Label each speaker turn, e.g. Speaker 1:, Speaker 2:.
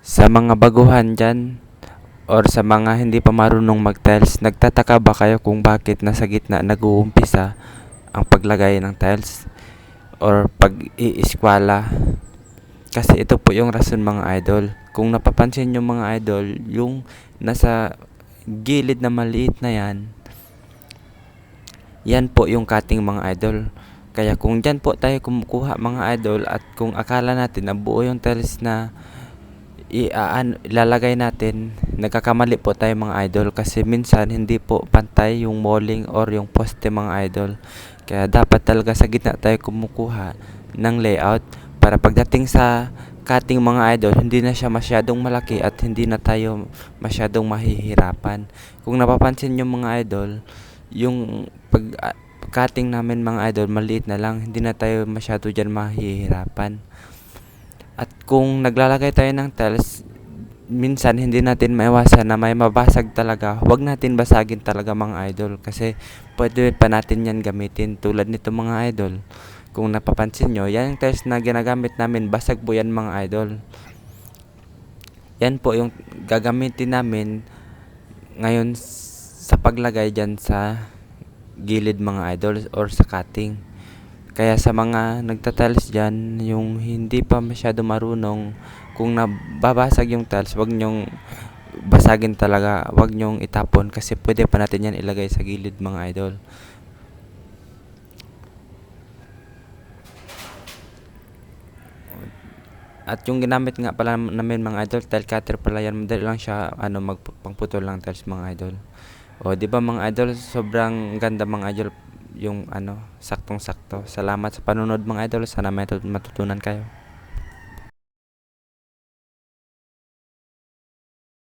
Speaker 1: Sa mga baguhan dyan or sa mga hindi pa marunong mag-tiles, nagtataka ba kayo kung bakit nasa gitna nag-uumpisa ang paglagay ng tiles or pag-iiskwala? Kasi ito po yung rason mga idol. Kung napapansin nyo mga idol, yung nasa gilid na maliit na yan po yung cutting mga idol. Kaya kung dyan po tayo kumukuha mga idol at kung akala natin na buo yung tiles na ilalagay natin, nagkakamali po tayo mga idol kasi minsan hindi po pantay yung molding or yung poste mga idol. Kaya dapat talaga sa gitna tayo kumukuha ng layout para pagdating sa cutting mga idol, hindi na siya masyadong malaki at hindi na tayo masyadong mahihirapan. Kung napapansin nyo mga idol, yung cutting namin mga idol, maliit na lang, hindi na tayo masyado dyan mahihirapan. At kung naglalagay tayo ng tiles, minsan hindi natin maiwasan na may mabasag talaga. Huwag natin basagin talaga mga idol kasi pwede pa natin yan gamitin tulad nito mga idol. Kung napapansin nyo, yan yung tiles na ginagamit namin, basag po yan mga idol. Yan po yung gagamitin namin ngayon sa paglagay dyan sa gilid mga idol or sa cutting. Kaya sa mga nagtatiles dyan, yung hindi pa masyado marunong, kung nababasag yung tiles, wag nyong basagin talaga, wag nyong itapon kasi pwede pa natin yan ilagay sa gilid mga idol. At yung ginamit nga pala namin mga idol, tile cutter pala yan, madali lang siya pangputol lang tiles mga idol. O di ba mga idol, sobrang ganda mga idol yung saktong-sakto. Salamat sa panonood mga idol, sana may matutunan kayo.